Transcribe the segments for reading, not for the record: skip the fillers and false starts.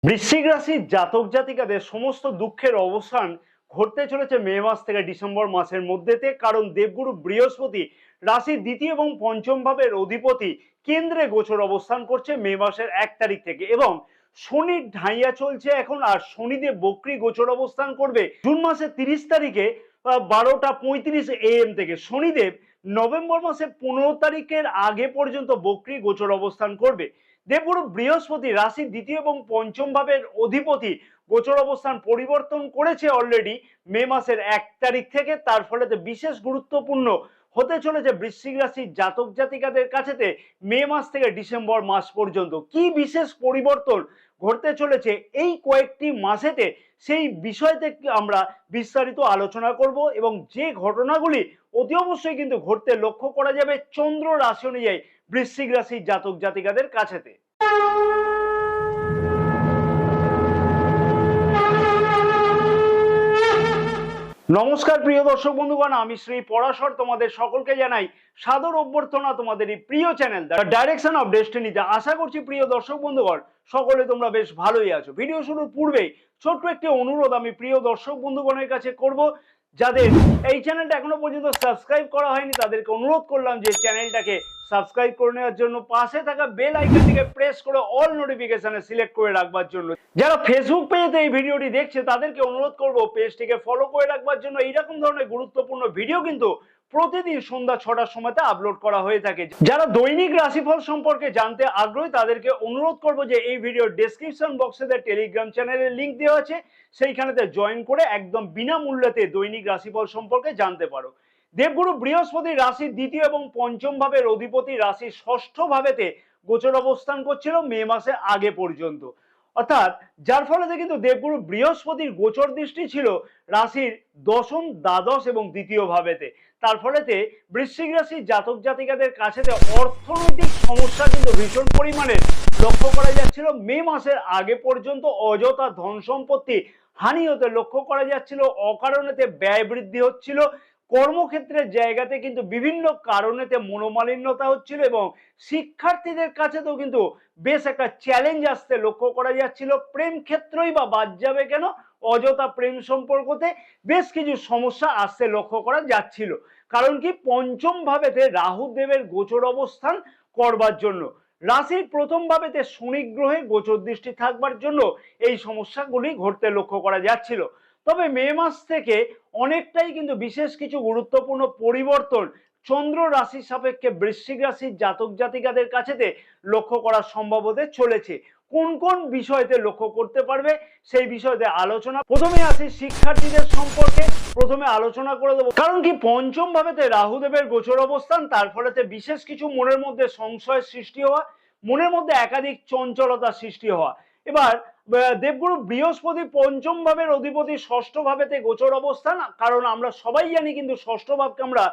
বৃশ্চিক রাশির জাতক জাতিকাদের সমস্ত দুঃখের অবসান ঘটতে চলেছে মে মাস থেকে ডিসেম্বর মাসের মধ্যেতে। কারণ দেবগুরু বৃহস্পতি রাশির দ্বিতীয় এবং পঞ্চম ভাবের অধিপতি কেন্দ্রে গোচর অবস্থান করছে মে মাসের 1 তারিখ থেকে, এবং শনির ঢাইয়া চলছে এখন। আর শনিদেব বক্রী গোচর অবস্থান করবে জুন মাসের 30 তারিখে 12টা 35 AM থেকে। শনিদেব নভেম্বর মাসের 15 তারিখের আগে পর্যন্ত বক্রী গোচর অবস্থান করবে। দেবগুরু বৃহস্পতি রাশির দ্বিতীয় এবং পঞ্চম ভাবের অধিপতি গোচর অবস্থান পরিবর্তন করেছে অলরেডি মে মাসের 1 তারিখ থেকে। তার ফলে বিশেষ গুরুত্বপূর্ণ হতে চলেছে বৃশ্চিক রাশির জাতক জাতিকাদের কাছেতে মে মাস থেকে ডিসেম্বর মাস পর্যন্ত। কি বিশেষ পরিবর্তন ঘটতে চলেছে এই কয়েকটি মাসেতে, সেই বিষয়তে আমরা বিস্তারিত আলোচনা করব, এবং যে ঘটনাগুলি অতি অবশ্যই কিন্তু ঘটতে লক্ষ্য করা যাবে চন্দ্র রাশি অনুযায়ী বৃশ্চিক রাশির জাতক জাতিকাদের কাছেতে। নমস্কার প্রিয় দর্শক বন্ধুগণ, আমি শ্রী পরাশর তোমাদের সকলকে জানাই সাদর অভ্যর্থনা তোমাদের এই প্রিয় চ্যানেল দ্য ডাইরেকশন অফ ডেস্টিনিতে। আশা করছি প্রিয় দর্শক বন্ধুগণ সকলে তোমরা বেশ ভালোই আছো। ভিডিও শুরুর পূর্বেই ছোট্ট একটি অনুরোধ আমি প্রিয় দর্শক বন্ধুগণের কাছে করব। যাদের এই চ্যানেলটা এখনো পর্যন্ত সাবস্ক্রাইব করা হয়নি তাদেরকে অনুরোধ করলাম যে চ্যানেলটাকে সাবস্ক্রাইব করে নেওয়ার জন্য, পাশে থাকা বেল আইকনটিকে প্রেস করে অল নোটিফিকেশনে সিলেক্ট করে রাখবার জন্য। যারা ফেসবুক পেজে এই ভিডিওটি দেখছে তাদেরকে অনুরোধ করব পেজটিকে ফলো করে রাখবার জন্য। এইরকম ধরনের গুরুত্বপূর্ণ ভিডিও কিন্তু প্রতিদিন সন্ধ্যা 6টার সময়তে আপলোড করা হয়ে থাকে। যারা দৈনিক রাশিফল সম্পর্কে জানতে আগ্রহী তাদেরকে অনুরোধ করব যে এই ভিডিওর ডেসক্রিপশন বক্সে টেলিগ্রাম চ্যানেলের লিংক দেওয়া আছে, সেইখানেতে জয়েন করে একদম বিনামূল্যতে দৈনিক রাশিফল সম্পর্কে জানতে পারো। দেবগুরু বৃহস্পতি রাশির দ্বিতীয় এবং পঞ্চম ভাবের অধিপতি রাশির ষষ্ঠ ভাবেতে গোচর অবস্থান করছিল মে মাসের আগে পর্যন্ত, অর্থাৎ যার ফলে কিন্তু দেবগুরু বৃহস্পতির গোচর দৃষ্টি ছিল রাশির দশম, দ্বাদশ এবং দ্বিতীয় ভাবেতে। তার ফলেতে বৃশ্চিক রাশির জাতক জাতিকাদের কাছে অর্থনৈতিক সমস্যা কিন্তু ভীষণ পরিমাণে লক্ষ্য করা যাচ্ছিল মে মাসের আগে পর্যন্ত। অযথা ধন সম্পত্তি হানি হতে লক্ষ্য করা যাচ্ছিল, অকারণেতে ব্যয় বৃদ্ধি হচ্ছিল, কর্মক্ষেত্রের জায়গাতে কিন্তু বিভিন্ন কারণেতে মনোমালিন্যতা হচ্ছিল, এবং শিক্ষার্থীদের কাছেতেও কিন্তু বেশ একটা চ্যালেঞ্জ আসতে লক্ষ্য করা যাচ্ছিল। প্রেম ক্ষেত্রই বা বাদ যাবে কেন, অযথা প্রেম সম্পর্কতে বেশ কিছু সমস্যা আসতে লক্ষ্য করা যাচ্ছিল। কারণ কি, পঞ্চম ভাবেতে রাহু দেবের গোচর অবস্থান করবার জন্য, রাশির প্রথম ভাবেতে শনি গ্রহের গোচর দৃষ্টি থাকবার জন্য এই সমস্যাগুলি ঘটতে লক্ষ্য করা যাচ্ছিল। তবে মে মাস থেকে অনেকটাই কিন্তু বিশেষ কিছু গুরুত্বপূর্ণ পরিবর্তন চন্দ্র রাশির সাপেক্ষে বৃশ্চিক রাশির জাতক জাতিকাদের কাছেতে লক্ষ্য করা সম্ভব হতে চলেছে। কোন কোন বিষয়তে লক্ষ্য করতে পারবে সেই বিষয়তে আলোচনা। প্রথমে আসি শিক্ষার্থীদের সম্পর্কে, প্রথমে আলোচনা করে দেবো। কারণ কি, পঞ্চম ভাবেতে রাহুদেবের গোচর অবস্থান, তার ফলেতে বিশেষ কিছু মনের মধ্যে সংশয়ের সৃষ্টি হওয়া, মনের মধ্যে একাধিক চঞ্চলতা সৃষ্টি হওয়া। এবার দেবগুরু বৃহস্পতি পঞ্চম ভাবের অধিপতি ষষ্ঠ ভাবেতে গোচর অবস্থান। কারণ আমরা সবাই জানি কিন্তু ষষ্ঠ ভাবকে আমরা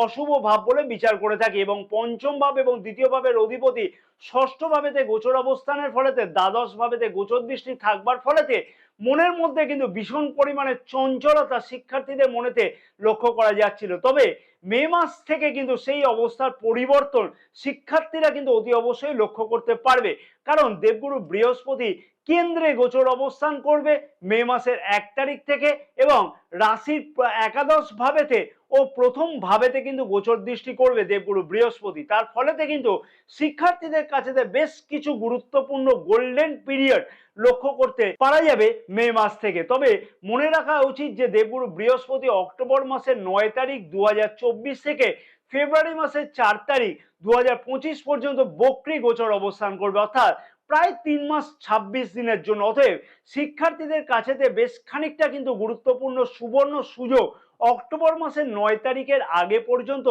অশুভ ভাব বলে বিচার করে থাকি, এবং পঞ্চম ভাব এবং দ্বিতীয় ভাবের অধিপতি ষষ্ঠ ভাবেতে গোচর অবস্থানের ফলেতে দ্বাদশ ভাবেতে গোচর দৃষ্টি থাকবার ফলেতে মনের মধ্যে কিন্তু ভীষণ পরিমাণে চঞ্চলতা শিক্ষার্থীদের মনেতে লক্ষ্য করা যাচ্ছিল। তবে মে মাস থেকে কিন্তু সেই অবস্থার পরিবর্তন শিক্ষার্থীরা কিন্তু অতি অবশ্যই লক্ষ্য করতে পারবে। কারণ দেবগুরু বৃহস্পতি কেন্দ্রে গোচর অবস্থান করবে মে মাসের 1 তারিখ থেকে, এবং রাশির একাদশ ভাবেতে ও প্রথম ভাবেতে কিন্তু গোচর দৃষ্টি করবে দেবগুরু বৃহস্পতি। তার ফলেতে কিন্তু শিক্ষার্থীদের কাছে বেশ কিছু গুরুত্বপূর্ণ গোল্ডেন পিরিয়ড লক্ষ্য করতে পারা যাবে মে মাস থেকে। তবে মনে রাখা উচিত যে দেবগুরু বৃহস্পতি অক্টোবর মাসের 9 তারিখ 2024 থেকে ফেব্রুয়ারি মাসের 4 তারিখ 2025 পর্যন্ত বক্রী গোচর অবস্থান করবে, অর্থাৎ প্রায় 3 মাস 26 দিনের জন্য। অতএব শিক্ষার্থীদের কাছেতে বেশ খানিকটা কিন্তু গুরুত্বপূর্ণ সুবর্ণ সুযোগ অক্টোবর মাসের 9 তারিখের আগে পর্যন্ত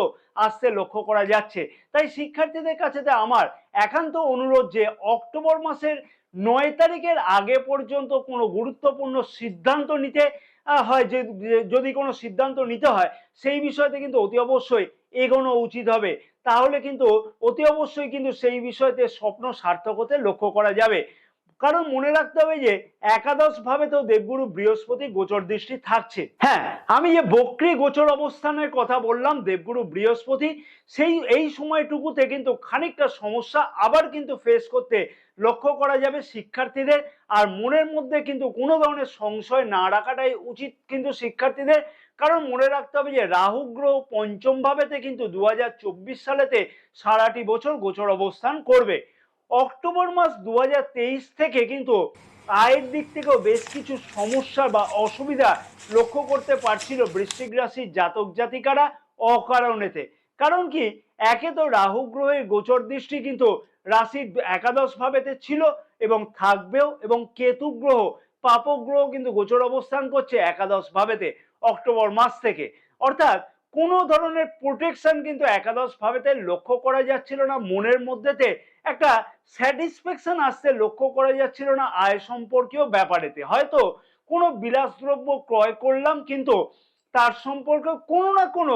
আসতে লক্ষ্য করা যাচ্ছে। তাই শিক্ষার্থীদের কাছেতে আমার একান্ত অনুরোধ যে অক্টোবর মাসের 9 তারিখের আগে পর্যন্ত কোনো গুরুত্বপূর্ণ সিদ্ধান্ত নিতে হয়, যে যদি কোনো সিদ্ধান্ত নিতে হয় সেই বিষয়তে কিন্তু অতি অবশ্যই এগোনো উচিত হবে। তাহলে কিন্তু অতি অবশ্যই কিন্তু সেই বিষয়তে স্বপ্ন সার্থক হতে লক্ষ্য করা যাবে। কারণ মনে রাখতে হবে যে একাদশ ভাবে তো দেবগুরু বৃহস্পতি গোচর দৃষ্টি থাকছে। হ্যাঁ, আমি যে বক্রী গোচর অবস্থানের কথা বললাম দেবগুরু বৃহস্পতি, এই সময়টুকুতে কিন্তু খানিকটা সমস্যা আবার কিন্তু ফেস করতে লক্ষ্য করা যাবে শিক্ষার্থীদের। আর মনের মধ্যে কিন্তু কোনো ধরনের সংশয় না রাখাটাই উচিত কিন্তু শিক্ষার্থীদের। কারণ মনে রাখতে হবে যে রাহু গ্রহ পঞ্চম ভাবেতে কিন্তু 2024 সালেতে সারাটি বছর গোচর অবস্থান করবে। অক্টোবর মাস 2023 থেকে কিন্তু আয়ের দিক থেকেও বেশ কিছু সমস্যা বা অসুবিধা লক্ষ্য করতে পারছিল বৃশ্চিক রাশির জাতক জাতিকারা অকারণেতে। কারণ কি, একে তো রাহু গ্রহের গোচর দৃষ্টি কিন্তু রাশির একাদশ ভাবেতে ছিল এবং থাকবেও, এবং কেতু গ্রহ পাপক গ্রহ কিন্তু গোচর অবস্থান করছে একাদশ ভাবেতে অক্টোবর মাস থেকে। অর্থাৎ কোনো ধরনের প্রোটেকশন কিন্তু একাদশ ভাবেতে লক্ষ্য করা যাচ্ছিল না। মনের মধ্যেতে একটা স্যাটিসফ্যাকশন আসতে লক্ষ্য করা যাচ্ছিল না আয় সম্পর্কীয় ব্যাপারেতে। হয়তো কোনো বিলাসদ্রব্য ক্রয় করলাম কিন্তু তার সম্পর্কে কোনো না কোনো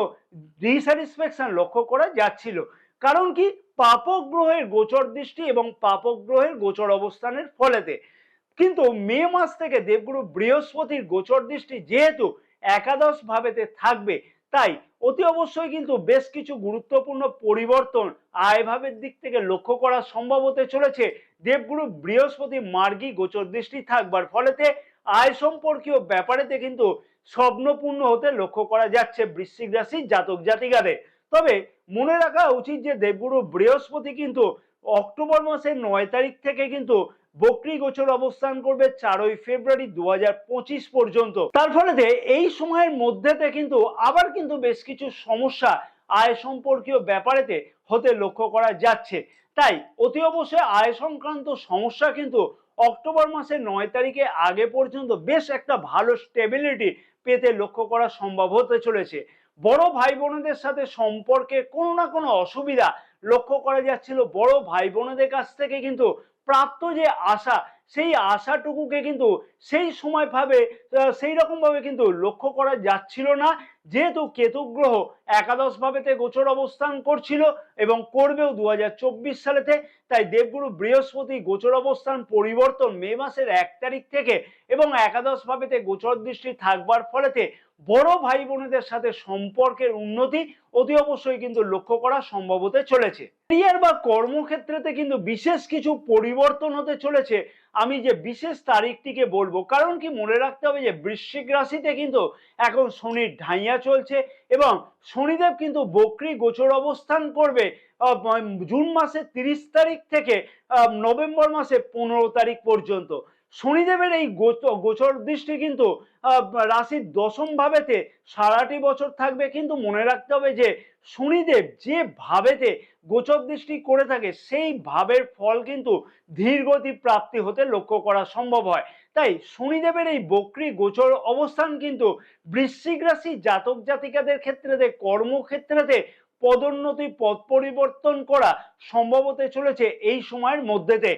ডিস্যাটিসফ্যাকশন লক্ষ্য করা যাচ্ছিল। কারণ কি, পাপক গ্রহের গোচর দৃষ্টি এবং পাপক গ্রহের গোচর অবস্থানের ফলেতে। কিন্তু মে মাস থেকে দেবগুরু বৃহস্পতির গোচর দৃষ্টি যেহেতু একাদশ ভাবেতে থাকবে, তাই অতি অবশ্যই কিন্তু বেশ কিছু গুরুত্বপূর্ণ পরিবর্তন আয় ভাবের দিক থেকে লক্ষ্য করা সম্ভব হতে চলেছে দেবগুরু বৃহস্পতি মার্গী গোচর দৃষ্টি থাকবার ফলেতে। আয় সম্পর্কীয় ব্যাপারেতে কিন্তু স্বপ্নপূর্ণ হতে লক্ষ্য করা যাচ্ছে বৃশ্চিক রাশির জাতক জাতিকাদের। তবে মনে রাখা উচিত যে দেবগুরু বৃহস্পতি কিন্তু অক্টোবর মাসের 9 তারিখ থেকে কিন্তু বক্রী গোচর অবস্থান করবে 4ই ফেব্রুয়ারি 2025 পর্যন্ত। তার ফলে এই সময়ের মধ্যেতে কিন্তু আবার কিন্তু বেশ কিছু সমস্যা আয় সম্পর্কীয় ব্যাপারেতে হতে লক্ষ্য করা যাচ্ছে। তাই অতি অবশ্যই আয় সংক্রান্ত সমস্যা কিন্তু অক্টোবর মাসের 9 তারিখে আগে পর্যন্ত বেশ একটা ভালো স্টেবিলিটি পেতে লক্ষ্য করা সম্ভব হতে চলেছে। বড় ভাই বোনদের সাথে সম্পর্কে কোনো না কোনো অসুবিধা লক্ষ্য করা যাচ্ছিল। বড় ভাই বোনদের কাছ থেকে কিন্তু প্রাপ্ত যে আশা, সেই আশাটুকুকে কিন্তু সেই সময় ভাবে সেই রকম ভাবে কিন্তু লক্ষ্য করা যাচ্ছিল না, যেহেতু কেতু গ্রহ একাদশ ভাবেতে গোচর অবস্থান করছিল এবং করবেও 2024 সালেতে। তাই দেবগুরু বৃহস্পতি গোচর অবস্থান পরিবর্তন মে মাসের 1 তারিখ থেকে এবং একাদশ ভাবেতে গোচর দৃষ্টি থাকবার ফলেতে বড় ভাই বোনেদের সাথে সম্পর্কের উন্নতি অতি অবশ্যই কিন্তু লক্ষ্য করা সম্ভব হতে চলেছে। ক্যারিয়ার বা কর্মক্ষেত্রেতে কিন্তু বিশেষ কিছু পরিবর্তন হতে চলেছে। আমি যে বিশেষ তারিখটিকে বলবো, কারণ কি মনে রাখতে হবে যে বৃশ্চিক রাশিতে কিন্তু এখন শনির ঢাইয়া চলছে এবং শনিদেব কিন্তু বক্রী গোচর অবস্থান করবে জুন মাসের 30 তারিখ থেকে নভেম্বর মাসের 15 তারিখ পর্যন্ত। শনিদেবের এই গোচর দৃষ্টি কিন্তু রাশির দশম ভাবেতে সারাটি বছর থাকবে। কিন্তু মনে রাখতে হবে যে শনিদেব যে ভাবেতে গোচর দৃষ্টি করে থাকে সেই ভাবের ফল কিন্তু ধীরগতি প্রাপ্তি হতে লক্ষ্য করা সম্ভব হয়। তাই শনিদেবের এই বক্রী গোচর অবস্থান কিন্তু বৃশ্চিক রাশি জাতক জাতিকাদের ক্ষেত্রে কর্মক্ষেত্রেতে পদোন্নতি পদ পরিবর্তন করা সম্ভব হতে চলেছে এই সময়ের মধ্যেতে।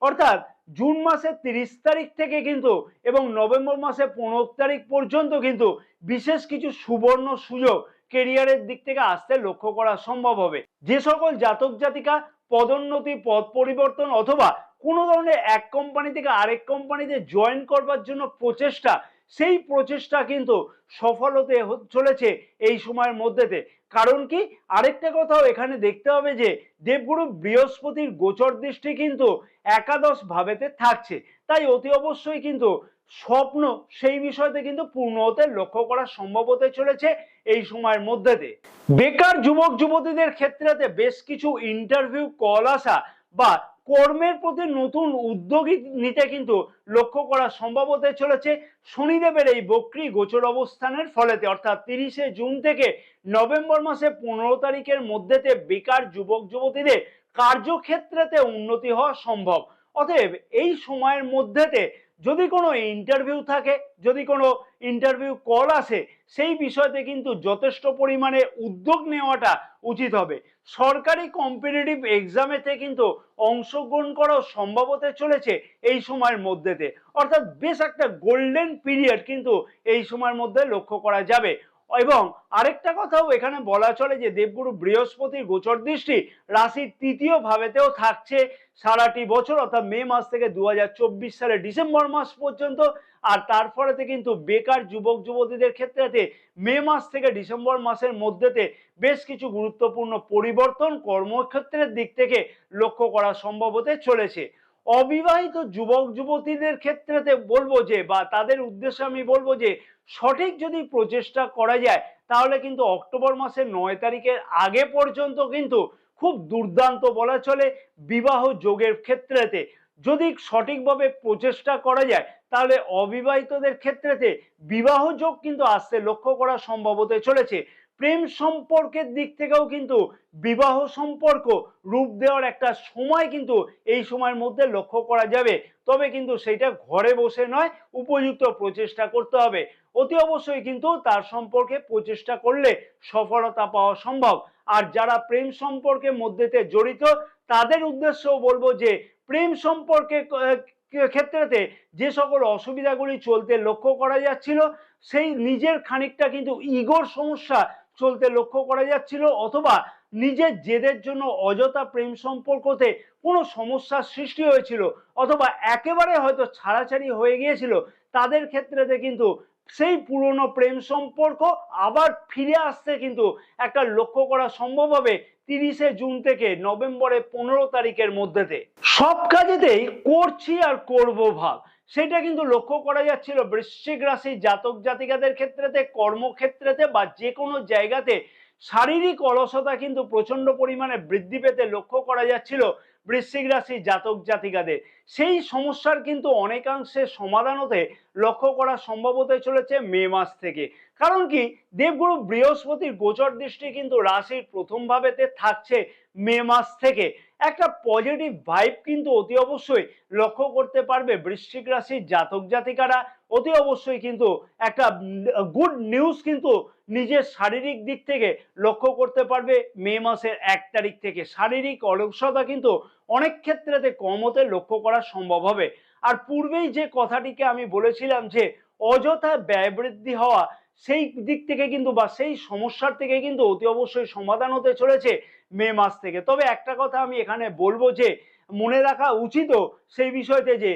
অর্থাৎ জুন মাসের 30 তারিখ থেকে কিন্তু এবং নভেম্বর মাসের 15 তারিখ পর্যন্ত কিন্তু বিশেষ কিছু সুবর্ণ সুযোগ কেরিয়ারের দিক থেকে আসতে লক্ষ্য করা সম্ভব হবে। যে সকল জাতক জাতিকা পদোন্নতি পদ পরিবর্তন অথবা কোনো ধরনের এক কোম্পানি থেকে আরেক কোম্পানিতে জয়েন করবার জন্য প্রচেষ্টা, সেই প্রচেষ্টা কিন্তু সফল হতে চলেছে এই সময়ের মধ্যেতে। কারণ কি, আরেকটা কথাও এখানে দেখতে হবে যে দেবগুরু বৃহস্পতির গোচর দৃষ্টি কিন্তু একাদশ ভাবেতে থাকছে। তাই অতি অবশ্যই কিন্তু স্বপ্ন সেই বিষয়তে কিন্তু পূর্ণ হতে লক্ষ্য করা সম্ভব হতে চলেছে এই সময়ের মধ্যেতে। বেকার যুবক যুবতীদের ক্ষেত্রেতে বেশ কিছু ইন্টারভিউ কল আসা বা কর্মের প্রতি নতুন উদ্যোগী নিতে কিন্তু লক্ষ্য করা সম্ভব হতে চলেছে শনিদেবের এই বক্রী গোচর অবস্থানের ফলেতে। অর্থাৎ 30শে জুন থেকে নভেম্বর মাসে 15 তারিখের মধ্যেতে বেকার যুবক যুবতীদের কার্যক্ষেত্রেতে উন্নতি হওয়া সম্ভব। অতএব এই সময়ের মধ্যেতে যদি কোনো ইন্টারভিউ থাকে, যদি কোনো ইন্টারভিউ কল আসে, সেই বিষয়তে কিন্তু যথেষ্ট পরিমাণে উদ্যোগ নেওয়াটা উচিত হবে। সরকারি কম্পিটিটিভ এক্সামেতে কিন্তু অংশগ্রহণ করাও সম্ভব হতে চলেছে এই সময়ের মধ্যেতে। অর্থাৎ বেশ একটা গোল্ডেন পিরিয়ড কিন্তু এই সময়ের মধ্যে লক্ষ্য করা যাবে। এবং আরেকটা কথাও এখানে বলা চলে যে দেবগুরু বৃহস্পতির গোচর দৃষ্টি রাশির তৃতীয় ভাবেতেও থাকছে সারাটি বছর, অর্থাৎ মে মাস থেকে 2024 সালের ডিসেম্বর মাস পর্যন্ত। আর তার ফলেতে কিন্তু বেকার যুবক যুবতীদের ক্ষেত্রেতে মে মাস থেকে ডিসেম্বর মাসের মধ্যেতে বেশ কিছু গুরুত্বপূর্ণ পরিবর্তন কর্মক্ষেত্রের দিক থেকে লক্ষ্য করা সম্ভব হতে চলেছে। অবিবাহিত যুবক যুবতীদের ক্ষেত্রেতে বলবো যে, বা তাদের উদ্দেশ্যে আমি বলবো যে, সঠিক যদি প্রচেষ্টা করা যায় তাহলে কিন্তু অক্টোবর মাসের 9 তারিখের আগে পর্যন্ত কিন্তু খুব দুর্দান্ত বলা চলে বিবাহ যোগের ক্ষেত্রেতে। যদি সঠিকভাবে প্রচেষ্টা করা যায় তাহলে অবিবাহিতদের ক্ষেত্রেতে বিবাহ যোগ কিন্তু আসতে লক্ষ্য করা সম্ভব হতে চলেছে। প্রেম সম্পর্কের দিক থেকেও কিন্তু বিবাহ সম্পর্ক রূপ দেওয়ার একটা সময় কিন্তু এই সময়ের মধ্যে লক্ষ্য করা যাবে। তবে কিন্তু সেটা ঘরে বসে নয়, উপযুক্ত প্রচেষ্টা করতে হবে। অতি অবশ্যই কিন্তু তার সম্পর্কে প্রচেষ্টা করলে সফলতা পাওয়া সম্ভব। আর যারা প্রেম সম্পর্কের মধ্যেতে জড়িত তাদের উদ্দেশ্যও বলবো যে, প্রেম সম্পর্কে ক্ষেত্রেতে যে সকল অসুবিধাগুলি চলতে লক্ষ্য করা যাচ্ছিল, সেই নিজের খানিকটা কিন্তু ইগোর সমস্যা চলতে লক্ষ্য করা যাচ্ছিল, অথবা নিজের জেদের জন্য অযথা প্রেম সম্পর্কতে কোনো সমস্যার সৃষ্টি হয়েছিল, অথবা একেবারে হয়তো ছাড়াছাড়ি হয়ে গিয়েছিল, তাদের ক্ষেত্রেতে কিন্তু সেই পুরনো প্রেম সম্পর্ক আবার ফিরে আসতে কিন্তু একটা লক্ষ্য করা সম্ভব হবে 30শে জুন থেকে নভেম্বরের 15 তারিখের মধ্যেতে। সব কাজেতেই করছি আর করব ভাব, সেটা কিন্তু লক্ষ্য করা যাচ্ছিল বৃশ্চিক রাশির জাতক জাতিকাদের ক্ষেত্রেতে। কর্মক্ষেত্রেতে বা যে কোনো জায়গাতে শারীরিক অলসতা কিন্তু প্রচন্ড পরিমাণে বৃদ্ধি পেতে লক্ষ্য করা যাচ্ছিল বৃশ্চিক রাশির জাতক জাতিকাদের। সেই সমস্যার কিন্তু অনেকাংশে সমাধান হতে লক্ষ্য করা সম্ভব হতে চলেছে মে মাস থেকে। কারণ কি, দেবগুরু বৃহস্পতির গোচর দৃষ্টি কিন্তু রাশির প্রথম ভাবেতে থাকছে মে মাস থেকে। একটা পজিটিভ ভাইব কিন্তু অতি অবশ্যই লক্ষ্য করতে পারবে বৃশ্চিক রাশির জাতক জাতিকারা। অতি অবশ্যই কিন্তু একটা গুড নিউজ কিন্তু নিজের শারীরিক দিক থেকে লক্ষ্য করতে পারবে মে মাসের 1 তারিখ থেকে। শারীরিক অলসতা কিন্তু অনেক ক্ষেত্রেতে কম হতে লক্ষ্য করা সম্ভব হবে। আর পূর্বেই যে কথাটিকে আমি বলেছিলাম যে অযথা ব্যয় বৃদ্ধি হওয়া, সেই দিক থেকে কিন্তু বা সেই সমস্যার থেকে কিন্তু অতি অবশ্যই সমাধান হতে চলেছে মে মাস থেকে। তবে একটা কথা আমি এখানে বলবো যে, মনে রাখা উচিত সেই বিষয়তে যে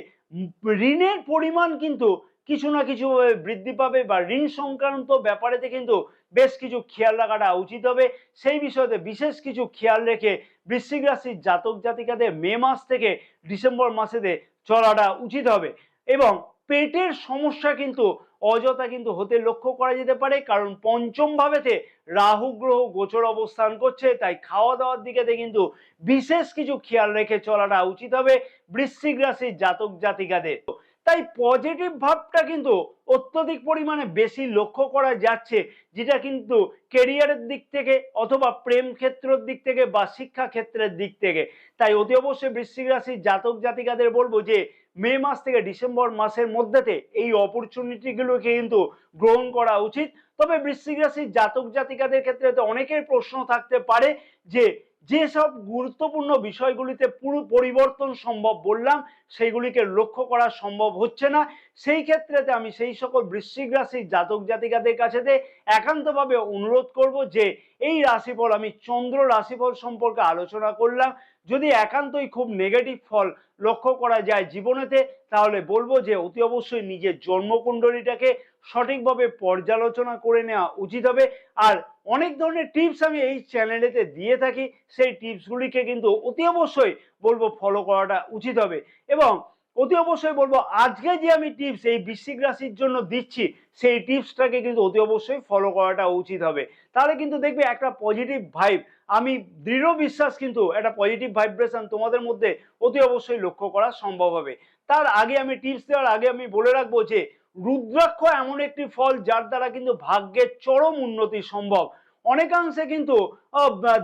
ঋণের পরিমাণ কিন্তু কিছু না কিছু বৃদ্ধি পাবে, বা ঋণ সংক্রান্ত ব্যাপারেতে কিন্তু বেশ কিছু খেয়াল রাখাটা উচিত হবে। সেই বিষয়তে বিশেষ কিছু খেয়াল রেখে বৃশ্চিক রাশির জাতক জাতিকাদের মে মাস থেকে ডিসেম্বর মাসেতে চলাটা উচিত হবে। এবং পেটের সমস্যা কিন্তু অযথা কিন্তু হতে লক্ষ্য করা যেতে পারে, কারণ পঞ্চম ভাবেতে রাহু গ্রহ গোচর অবস্থান করছে। তাই খাওয়া দাওয়ার দিকেতে কিন্তু বিশেষ কিছু খেয়াল রেখে চলাটা উচিত হবে বৃশ্চিক রাশির জাতক জাতিকাদের। তাই পজিটিভ ভাবটা কিন্তু অত্যধিক পরিমাণে বেশি লক্ষ্য করা যাচ্ছে, যেটা কিন্তু কেরিয়ারের দিক থেকে, অথবা প্রেম ক্ষেত্রের দিক থেকে, বা শিক্ষা ক্ষেত্রের দিক থেকে। তাই অতি অবশ্যই বৃশ্চিক রাশির জাতক জাতিকাদের বলবো যে, মে মাস থেকে ডিসেম্বর মাসের মধ্যেতে এই অপরচুনিটিগুলোকে কিন্তু গ্রহণ করা উচিত। তবে বৃশ্চিক রাশির জাতক জাতিকাদের ক্ষেত্রে তো অনেকের প্রশ্ন থাকতে পারে যে, যেসব গুরুত্বপূর্ণ বিষয়গুলিতে পুরো পরিবর্তন সম্ভব বললাম, সেইগুলিকে লক্ষ্য করা সম্ভব হচ্ছে না। সেই ক্ষেত্রেতে আমি সেই সকল বৃশ্চিক রাশির জাতক জাতিকাদের কাছেতে একান্তভাবে অনুরোধ করব যে, এই রাশিফল আমি চন্দ্র রাশিফল সম্পর্কে আলোচনা করলাম। যদি একান্তই খুব নেগেটিভ ফল লক্ষ্য করা যায় জীবনেতে, তাহলে বলবো যে অতি অবশ্যই নিজের জন্মকুণ্ডলীটাকে সঠিকভাবে পর্যালোচনা করে নেওয়া উচিত হবে। আর অনেক ধরনের টিপস আমি এই চ্যানেলেতে দিয়ে থাকি, সেই টিপসগুলিকে কিন্তু অতি অবশ্যই বলবো ফলো করাটা উচিত হবে। এবং অতি অবশ্যই বলবো আজকে যে আমি টিপস এই বৃশ্চিক রাশির জন্য দিচ্ছি, সেই টিপসটাকে কিন্তু অতি অবশ্যই ফলো করাটা উচিত হবে। তাহলে কিন্তু দেখবে একটা পজিটিভ ভাইব, আমি দৃঢ় বিশ্বাস কিন্তু একটা পজিটিভ ভাইব্রেশন তোমাদের মধ্যে অতি অবশ্যই লক্ষ্য করা সম্ভব হবে। তার আগে আমি টিপস দেওয়ার আগে আমি বলে রাখবো যে, রুদ্রাক্ষ এমন একটি ফল যার দ্বারা কিন্তু ভাগ্যের চরম উন্নতি সম্ভব। অনেকাংশে কিন্তু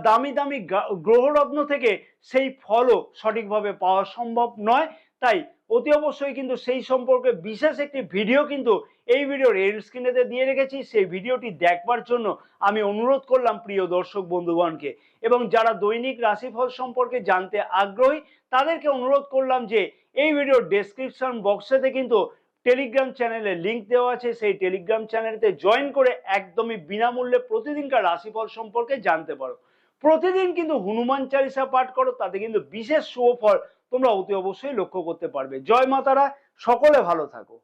দামি দামি গ্রহরত্ন থেকে সেই ফলও সঠিকভাবে পাওয়া সম্ভব নয়। তাই অতি অবশ্যই কিন্তু সেই সম্পর্কে বিশেষ একটি ভিডিও কিন্তু এই ভিডিওর এন্ড স্ক্রিনেতে দিয়ে রেখেছি। সেই ভিডিওটি দেখবার জন্য আমি অনুরোধ করলাম প্রিয় দর্শক বন্ধুগণকে। এবং যারা দৈনিক রাশিফল সম্পর্কে জানতে আগ্রহী, তাদেরকে অনুরোধ করলাম যে এই ভিডিওর ডেসক্রিপশন বক্সেতে কিন্তু টেলিগ্রাম চ্যানেলের লিংক দেওয়া আছে, সেই টেলিগ্রাম চ্যানেলতে জয়েন করে একদমই বিনামূল্যে প্রতিদিনকার রাশিফল সম্পর্কে জানতে পারো। প্রতিদিন কিন্তু হনুমান চালিসা পাঠ করো, তাতে কিন্তু বিশেষ শুভ ফল তোমরা অতি অবশ্যই লক্ষ্য করতে পারবে। জয় মাতারা, সকলে ভালো থাকো।